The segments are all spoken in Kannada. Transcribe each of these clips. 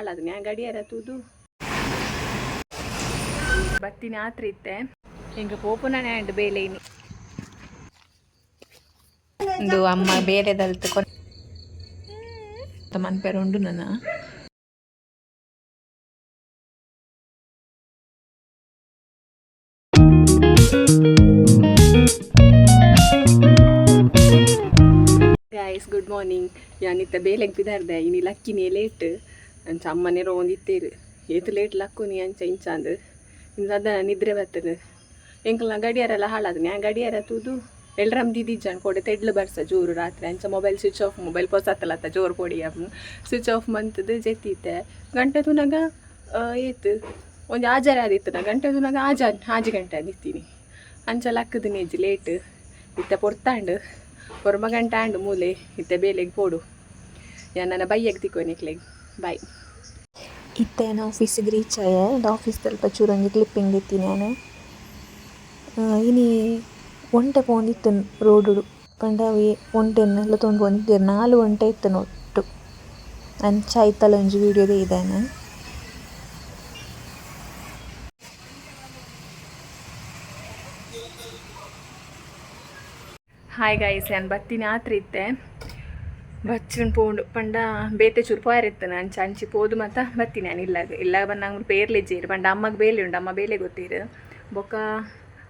ಹಾಳಾದ ನ್ಯಾ ಗಡಿಯಾರ ತೂದು ಬತ್ತಿನ ಆತ್ರ ಇತ್ತೆ ಹಿಂಗೆ ಪೋಪುನ ನ್ಯಾಂಡ್ ಬೇಲೇನಿ ಒಂದು ಅಮ್ಮ ಬೇರೆದಲ್ತು ಮನ್ಪೇರು ಉಂಡು ನನ್ನ ಗೈಸ್ ಗುಡ್ ಮಾರ್ನಿಂಗ್ ಯಾನಿತ್ತ ಬೇಲೆಗ್ ಬಿದಾರ್ದೆ ಇನಿ ಲಕ್ಕಿನೇ ಲೇಟ್ ಅಂಚ ಅಮ್ಮನೇ ರೋಂದಿತ್ತೇರು ಏತು ಲೇಟ್ ಲಕ್ಕುನಿ ಅಂಚ ಇಂಚಾಂದು ಇಂದು ಅದ ನಿದ್ರೆ ಬರ್ತದೆ ಎಂಕಲ್ನ ಗಡಿಯಾರೆಲ್ಲ ಹಾಳಾದ ನ್ಯಾ ಗಡಿಯಾರ ತೂದು ಎಲ್ರಮ್ ದಿದಿಜ್ಜಾನ್ ಕೊಡೆ ತೆಡ್ಲು ಬರ್ಸ ಜೋರು ರಾತ್ರಿ ಅಂಚ ಮೊಬೈಲ್ ಸ್ವಿಚ್ ಆಫ್ ಮೊಬೈಲ್ ಪೊಸತ್ತಲತ್ತ ಜೋರು ಪೊಡಿ ಸ್ವಿಚ್ ಆಫ್ ಮಂತದ್ದು ಜೆತ್ತಿತ್ತೆ ಗಂಟೆ ತುನಾಗ ಏತು ಒಂದು ಆಜಾರ ಆದಿತ್ತು ನಾ ಗಂಟೆ ತುನಾಗ ಆಜು ಗಂಟೆ ಆದಿತ್ತೀನಿ ಅಂಚ ಲಕ್ಕದು ನೇಜಿ ಲೇಟ್ ಇತ್ತ ಪೊರ್ತಾಂಡು ಹೊರಮ ಗಂಟೆ ಆಂಡು ಮೂಲೆ ಇತ್ತೆ ಬೇಲೆಗೆ ಪೋಡು ಯಾ ನನ್ನ ಬೈಯಗೆ ತಿಕ್ಕೋನಿಕ್ಲೆಗ್ ಬಾಯ್ ಇತ್ತೆ ನಾನು ಆಫೀಸಿಗೆ ರೀಚ್ ಆಯ ಆಫೀಸ್ ಸ್ವಲ್ಪ ಚೂರಂಗಿ ಕ್ಲಿಪ್ಪಿಂಗ್ ಇತ್ತೀನಿ ನಾನು ಇನಿ ಒಂಟೆ ಪೋಂದಿತ್ತು ರೋಡು ಪಂಡಾವಿ ಒಂಟೆನ್ನೆಲ್ಲ ತೊಂದು ಪೋಂದಿದ್ದೇರು 4 ಗಂಟೆ ಇತ್ತು ಒಟ್ಟು ಅಂಚ ಆಯ್ತಲ್ಲ ಒಂಜಿ ವೀಡಿಯೋದೇ ಇದ್ದಾನೆ ಹಾಯ್ ಗೈಸ್ ನಾನು ಬತ್ತಿನ ಆತ್ರ ಇತ್ತೆ ಬಚ್ಚನ್ ಪೋಂಡು ಪಂಡ ಬೇತೆ ಚೂರು ಪೋಯರಿತ್ತಾನೆ ಅಂಚ ಅಂಚಿ ಪೋದು ಮತ್ತು ಬತ್ತೀನಿ ನಾನು ಇಲ್ಲ ಬಂದಂಗೆ ಪೇರ್ಲೆಜ್ಜೇರು ಪಂಡ ಅಮ್ಮಗೆ ಬೇಲೆ ಉಂಡು ಅಮ್ಮ ಬೇಲೆ ಗೊತ್ತೀರು ಬೊಕ್ಕ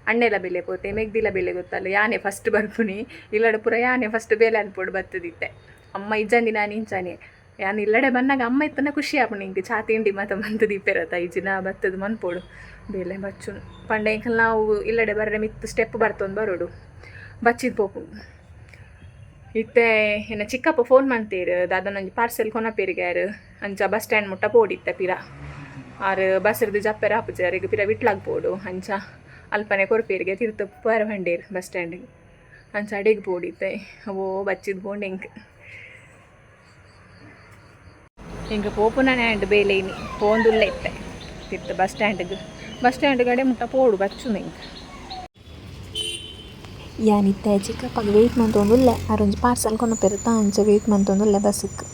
ಅಣ್ಣೆಲ್ಲ ಬೆಲೆ ಪೋತೆ ಮೆಗ್ದಿಲ್ಲ ಬೆಲೆ ಗೊತ್ತಲ್ಲ ಯಾನೇ ಫಸ್ಟ್ ಬರ್ಪುನಿ ಇಲ್ಲಡೆ ಪೂರ ಯಾನೇ ಫಸ್ಟ್ ಬೇಲೆ ಅನ್ಪೋಡು ಬತ್ತದಿತ್ತೆ ಅಮ್ಮ ಇಜ್ಜಂದಿ ನಾನು ಇಂಚಾನೆ ಯಾನು ಇಲ್ಲಡೆ ಬಂದಾಗ ಅಮ್ಮ ಇತ್ತನ ಖುಷಿ ಆಪುಣಿ ಹಿಂಗೆ ಚಾ ತಿಂಡಿ ಮತ್ತು ಮಂತು ದೀಪೆರತ್ತ ಈಜಿನ ಬತ್ತದು ಮನ್ಪೋಡು ಬೇಲೆ ಬಚ್ಚು ಪಂಡ ಇಂಕಲ್ ನಾವು ಇಲ್ಲಡೆ ಬರ್ರೆ ಮಿತ್ತು ಸ್ಟೆಪ್ ಬರ್ತೊಂದು ಬರೋಡು ಬಚ್ಚಿದ ಪೋಪು ಇತ್ತೆ ಏನ ಚಿಕ್ಕಪ್ಪ ಫೋನ್ ಮಾಡ್ತೀರು ದಾದನೊಂದು ಪಾರ್ಸೆಲ್ ಕೊನಪೇರಿಗ್ಯಾರು ಅಂಚ ಬಸ್ ಸ್ಟ್ಯಾಂಡ್ ಮುಟ್ಟ ಪೋಡಿತ್ತೆ ಪಿರ ಆರು ಬಸ್ರದ್ದು ಜಪ್ಪೆರ ಹಾಪುಜಾರಿಗೆ ಪಿರ ವಿಟ್ಲಾಗ್ಬೋಡು ಅಂಚ ಅಲ್ಪನೆ ಕೊರಪೇರಿಗೆ ತಿರ್ತು ಪರ ಬಂಡೇರು ಬಸ್ ಸ್ಟ್ಯಾಂಡಿಗೆ ಅಂಚ ಅಡಿಗೆ ಪೋಡಿತ್ತೆ ಅವೋ ಬಚ್ಚಿದ ಬೋಂಡು ಹಿಂಗೆ ಪೋಪುನ ನ್ಯಾಂಡ್ ಬೇಲೇನಿ ಪೋಂದುಲ್ಲ ಇತ್ತೆ ತಿರ್ತು ಬಸ್ ಸ್ಟ್ಯಾಂಡ್ ಗಡೆ ಮುಟ್ಟ ಪೋಡು ಬಚ್ಚು ನಿಂಗೆ ಯಾನಿತ್ತೆ ಚಿಕ್ಕಪ್ಪಗೆ ವೆಯ್ಟ್ ಮಂತೊಂದುಲ್ಲ ಅರೊಂಜಿ ಪಾರ್ಸಲ್ ಕೊನಪೆರುತ್ತ ಅಂಚ ವೆಯ್ಟ್ ಮಂತೊಂದುಲ್ಲ ಬಸ್ಸಿಗೆ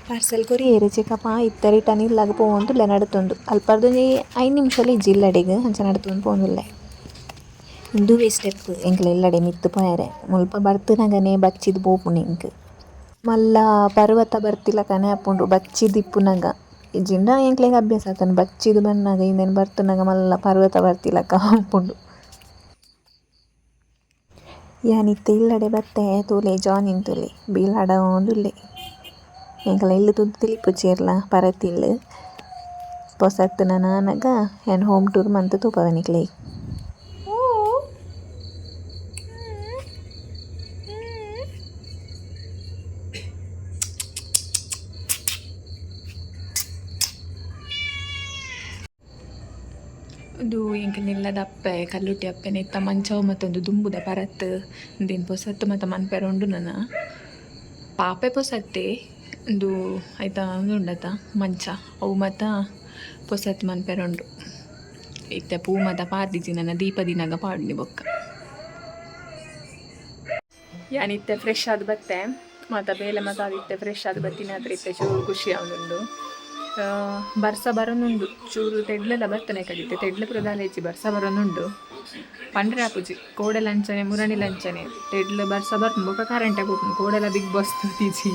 ಪಾರ್ಸೆಲ್ ಕೊರಿಯೇರು ಚಿಕ್ಕಪ್ಪ ಇತ್ತ ರಿಟರ್ನ್ ಇಲ್ಲಾಗ ಪೋವಂದುಲ್ಲ ನಡ್ತೊಂದು ಅಲ್ಪರ್ದೊಂಜಿ 5 ನಿಮಿಷಲ್ಲಿ ಇಜ್ಜಿ ಇಲ್ಲಡೆಗೆ ಅಂಚ ನಡ್ತೊಂದು ಪೋಂದುಲ್ಲೆ ಇಂದುವೇ ಸ್ಟೆಪ್ ಎಂಕ್ಲ ಇಲ್ಲಡೆ ಮಿತ್ತು ಪೋಯರೆ ಮುಲ್ಪ ಬರ್ತುನಗನೆ ಬಚ್ಚಿದು ಪೋಪುನಿ ಇಂಕ್ ಮಲ್ಲ ಪರ್ವತ ಬರ್ತಿಲಕನೆ ಅಪ್ಪುಂಡು ಬಚ್ಚಿದಿಪ್ಪುನಗ ಇಜ್ಜಿಂಡ ಎಂಕ್ಲೆಗೆ ಅಭ್ಯಾಸ ಆತನು ಬಚ್ಚಿದು ಬನ್ನಾಗ ಇಂದೇನು ಬರ್ತುನಾಗ ಮಲ್ಲ ಪರ್ವತ ಬರ್ತಿಲಕ ಅಪ್ಪುಂಡು ಯಾನಿತ್ತೆ ಇಲ್ಲಡೆ ಬತ್ತೆ ತೂಲೆ ಜಾನಿನ್ ತೂಲೆ ಬೀಲಾಡ ಒಂದುಲ್ಲೆ ಎಂಕಲ ಇಲ್ಲು ತುದ್ದು ತಿಲಿಪುಚೇರ್ಲ ಪರತಿಲ್ಲು ಪೊಸತ್ತುನ ನಾನಗ ಏನು ಹೋಮ್ ಟೂರ್ ಮಂತು ತೂಪವನಿಕ್ಲೆ ಅದು ಎಂಕನೆಲ್ಲದ ಅಪ್ಪೆ ಕಲ್ಲುಟ್ಟಿ ಅಪ್ಪೆನೆ ಇತ್ತ ಮಂಚವು ಮತ್ತೊಂದು ದುಂಬುದ ಪರತ್ ಇಂದೇನು ಪೊಸತ್ತು ಮತ್ತು ಮನ್ಪೆರೊಂಡು ನನ್ನ ಪಾಪೆ ಪೊಸತ್ತೆ ಒಂದು ಆಯ್ತಾ ಉಂಡತ ಮಂಚ ಅವು ಮತ್ತು ಪೊಸತ್ತು ಮನ್ಪೆರೊಂಡು ಇತ್ತೆ ಪೂ ಮತ್ತು ಪಾರ್ದಿಜಿ ನನ್ನ ದೀಪ ದಿನಾಗ ಪಾಡ್ನಿ ಬೊಕ್ಕ ಯಾನಿತ್ತೆ ಫ್ರೆಶ್ ಆದ ಬತ್ತೆ ಮತ್ತು ಬೇಲೆ ಮತ್ತು ಅದಿತ್ತೆ ಫ್ರೆಶ್ ಆದ ಬತ್ತಿನ ಹತ್ರ ಇತ್ತೆ ಚೂರು ಖುಷಿ ಅವನುಂಡು ಬರ್ಸ ಬರೋನುಂಡು ಚೂರು ತೆಡ್ಲೆಲ್ಲ ಬರ್ತನೆ ಕಡಿತೆ ತೆಡ್ಲೆ ಪ್ರಧಾಲೇಜಿ ಬರ್ಸ ಬರೋನುಂಡು ಪಂಡ್ರೆ ಆಪುಜಿ ಕೋಡೆ ಲಂಚನೆ ಮುರಣಿ ಲಂಚನೆ ತೆಡ್ಲು ಬರ್ಸ ಬರ್ತು ಬೊಕ ಕರೆಂಟೆ ಕೊಟ್ಟು ಕೋಡೆಲ್ಲ ಬಿಗ್ ಬಾಸ್ ತೂತಿಜಿ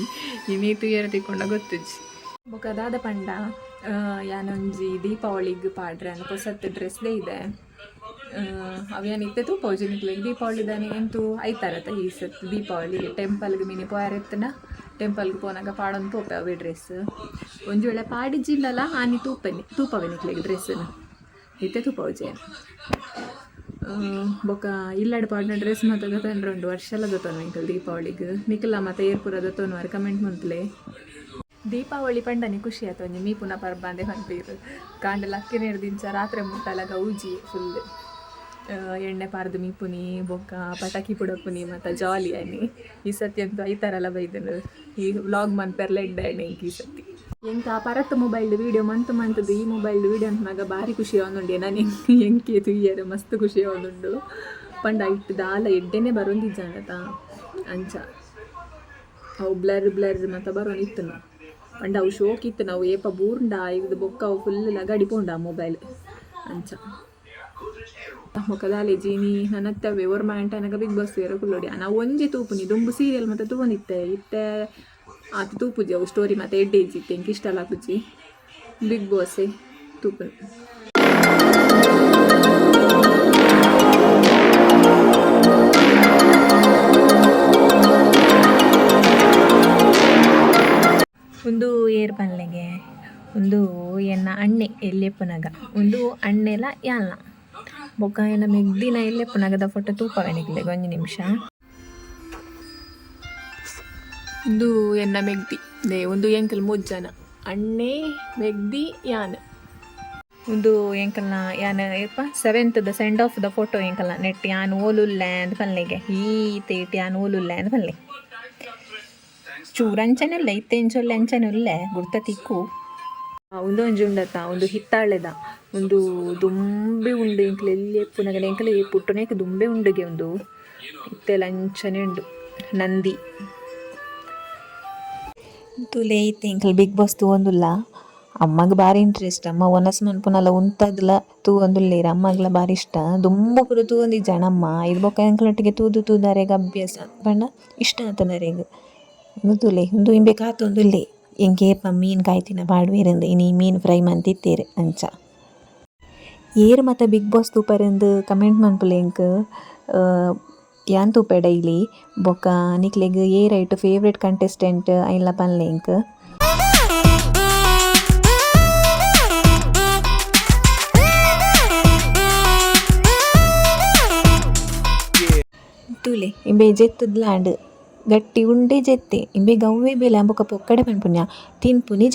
ಇನ್ನೀತು ಏರು ತಿಕ್ಕೊಂಡ ಗೊತ್ತುಜಿ ಬೊಕ ದಾದ ಪಂಡ ಯಾನೊಂಜಿ ದೀಪಾವಳಿಗೆ ಪಾಡ್ರೆ ಅನ್ನ ಹೊಸತ್ತು ಡ್ರೆಸ್ದೇ ಇದೆ ಅವೇನಿತ್ತೆ ತೂಪೌಜಿ ನಿಕ್ಲಿಗೆ ದೀಪಾವಳಿದಾನೆ ಎಂತೂ ಐತಾರತ್ತ ಈ ಸತ್ತು ದೀಪಾವಳಿ ಟೆಂಪಲ್ಗೆ ಮೀನಿ ಪೋಯಾರೆತ್ತನ ಟೆಂಪಲ್ಗೆ ಪೋನಾಗ ಪಾಡೊಂದು ಪೋಪೆ ಅವೇ ಡ್ರೆಸ್ ಒಂದು ವೇಳೆ ಪಾಡಿಜಿಲ್ಲಲ್ಲ ಆನಿ ತೂಪವೆ ನಿಕ್ಲಿಗೆ ಡ್ರೆಸ್ಸನ್ನು ಇತ್ತೆ ತೂಪೌಜೇನು ಬೊಕ ಇಲ್ಲಡೆ ಪಾಡಿನ ಡ್ರೆಸ್ ಮತ್ತು ದೊತ್ತಂಡ್ರೆ 1 ವರ್ಷ ಎಲ್ಲ ದೊತ್ತನು ನಿಂಕಲ್ ದೀಪಾವಳಿಗೆ ನಿಖಿಲ ಮತ್ತು ಏರ್ಪುರ ದೊತ್ತನು ಕಮೆಂಟ್ ಮಂತ್ಲೆ ದೀಪಾವಳಿ ಪಂಡನಿ ಖುಷಿ ಆಯ್ತು ಒಂಜಿ ಮೀ ಪುನಃ ಪರ್ಬಂದೆ ಪನ್ಪೀರು ಕಾಂಡೆ ಲಕ್ಕಿನ ಹಿಡ್ದಿಂಚ ರಾತ್ರಿ ಮುಟ್ಟಲಾಗ ಊಜಿ ಫುಲ್ ಎಣ್ಣೆ ಪಾರ್ದು ಮೀಪುನಿ ಬೊಕ್ಕ ಪಟಾಕಿ ಪುಡಪುನಿ ಮತ್ತು ಜಾಲಿ ಆನಿ ಈ ಸತಿ ಅಂತೂ ಐತಾರಲ್ಲ ಬೈದನು ಈ ವ್ಲಾಗ್ ಮನ್ಪೆರ್ಲ ಎಡ್ಡೆ ಈ ಸತಿ ಎಂಕ ಪರತ್ ಮೊಬೈಲ್ ವೀಡಿಯೋ ಮಂತದ್ದು ಈ ಮೊಬೈಲ್ ವೀಡಿಯೋ ಅಂತಾಗ ಭಾರಿ ಖುಷಿ ಆವೊಂದುಂಡೆ ನಾನು ಎಂಕೆ ತುಯ್ಯರು ಮಸ್ತ್ ಖುಷಿ ಆವೊಂದುಂಡು ಪಂಡ ಇಟ್ಟು ದಾಲ ಎಡ್ಡೆನೆ ಬರೊಂದಿಜ್ಜಾನತ ಅಂಚ ಅವು ಬ್ಲರ್ ಬ್ಲರ್ ಮತ್ತು ಬರೋನ್ ಇತ್ತು ನಾವು ಪಂಡ ಅವು ಶೋಕ್ ಇತ್ತು ನಾವು ಏಪ ಬೂರ್ಂಡ ಇದು ಬೊಕ್ಕ ಅವು ಫುಲ್ ಗಡಿಪೋಂಡ ಆ ಮೊಬೈಲ್ ಅಂಚ ಮೊಕದಾಲೆ ಜೀನಿ ನನ್ನತ್ತವೆ ಓರ್ಮ ಅಂಟನಗ ಬಿಗ್ ಬಾಸ್ ಬೇರೆ ಕುಲ್ಲೋಡಿ ನಾವು ಒಂಜಿ ತೂಪುನಿ ದುಂಬು ಸೀರಿಯಲ್ ಮತ್ತು ತೂಪೊಂದಿತ್ತೆ ಇತ್ತೆ ಆತ ತೂಪುಜಿ ಅವು ಸ್ಟೋರಿ ಮತ್ತು ಎಡ್ಡೇಜಿ ಇತ್ತೆ ಎಂಗೆ ಇಷ್ಟ ಆಪುಜಿ ಬಿಗ್ ಬಾಸೇ ತೂಪುನಿ ಒಂದು ಏರ್ ಪನ್ಲೆಗೆ ಒಂದು ಎನ್ನ ಅಣ್ಣೆ ಎಲ್ಲೆಪ್ಪುನಗ ಒಂದು ಅಣ್ಣೆಲ ಯಾಲ್ನ ಬೊಕ್ಕ ಎನ್ನ ಮೆಗ್ದಿನ ಎಲ್ಲೆಪ್ಪುನಗದ ಫೋಟೋ ತೂಪವೆನಿಗ್ಲೆ ಒಂಜಿ ನಿಮಿಷ ಒಂದು ಎನ್ನ ಮೆಗ್ದಿ ದೇ ಒಂದು ಎಂಕಲ್ ಮುಜ್ಜನ ಅಣ್ಣೆ ಮೆಗ್ದಿ ಯಾನ್ ಒಂದು ಎಂಕಲ್ನ ಯಾನ್ ಏಪ 7th send of the photo ಎಂಕಲ್ನ ನೆಟ್ ಯಾನ್ ಓಲುಲ್ಲೆ ಅಂತ ಪನ್ಲೆಗೆ ಈ ತೇಟ್ ಯಾನ್ ಓಲುಲ್ಲೆ ಅಂತ ಪನ್ಲೆ ಚೂರಂಚನೆಲ್ಲ ಇತ್ತೆಂಚೊಲ್ಲೆ ಅಂಚನೆಲ್ಲೇ ಗುರ್ತ ತಿಕ್ಕು ಒಂದು ಒಂಜಿ ಉಂಡತ ಒಂದು ಹಿತ್ತಾಳೆದ ಒಂದು ದುಂಬೆ ಉಂಡು ಎಂಕ್ಲೆ ಎಲ್ಲಿ ಎಪ್ಪುನಗ ಎಂಕಲೆ ಪುಟ್ಟನೇಕ ದುಂಬೆ ಉಂಡುಗೆ ಒಂದು ಇತ್ತೆಲ ಅಂಚನೆ ಉಂಡು ನಂದಿ ತುಲೆ ಇತ್ತೆ ಎಂಕಲ್ ಬಿಗ್ ಬಾಸ್ ತೂವೊಂದುಲ್ಲ ಅಮ್ಮಗ ಬಾರಿ ಇಂಟ್ರೆಸ್ಟ್ ಅಮ್ಮ ಒನಸ್ ಮನ್ಪುನಲ ಉಂತದ್ಲ ತೂವೊಂದುಲ್ಲೇರ ಅಮ್ಮಗ್ಲ ಬಾರಿ ಇಷ್ಟ ದುಂಬು ಪುರ ತೂವೊಂದಿಜ್ಜಾಣ ಅಮ್ಮ ಇದು ಬೊಕ್ಕ ಎಂಕಲೊಟ್ಟಿಗೆ ತೂದಾರೆಗ ಅಭ್ಯಾಸ ಪಂಡ ಇಷ್ಟ ಆತನರೆಗ್ ತುಲೆ ಒಂದು ಇಂಬೆ ಕಾತೊಂದುಲ್ಲೆ ಎಂಕೇಪ ಮೀನು ಕಾಯ್ತಿನ ಪಾಡ್ವೇರಂದು ಇನಿ ಮೀನು ಫ್ರೈ ಮಂತಿತ್ತೇರು ಅಂಚ ಏರು ಮತ್ತು ಬಿಗ್ ಬಾಸ್ ತೂಪರೆಂದು ಕಮೆಂಟ್ ಮನ್ಪುಲೆ ಎಂಕ್ ಯಾನ್ ತೂಪೆ ಡೈಲಿ ಬೊಕ್ಕ ನಿಕ್ಲೆಗ್ ಏರೈಟ್ ಫೇವ್ರೆಟ್ ಕಂಟೆಸ್ಟೆಂಟ್ ಐನ್ಲ ಪನ್ಲೆ ಎಂಕ್ ತುಲೆ ಇಂಬೆ ಜೆತ್ತದ್ಲಾಂಡ್ ಗಟ್ಟಿ ಉಂಡೆ ಜೆತ್ತೆ ಇಂಬೆ ಗವ್ವೆ ಬೇಲೆ ಅಂಬೊಕ ಪೊಕ್ಕಡೆ ಪನ್ಪುಣ್ಯ ತಿನ್ಪುನಿ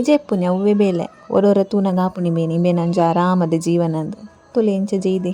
ಜೆಪ್ಪುನಿ ಅವ್ವೆ ಬೇಲೆ ಒರೊರ ತೂನಗ ಆಪುನಿ ಬೇನೆ ಇಂಬೆ ನಂಜ ಆರಾಮದ ಜೀವನ ಅಂದು ತುಲೆ ಎಂಚ ಜೈದೆ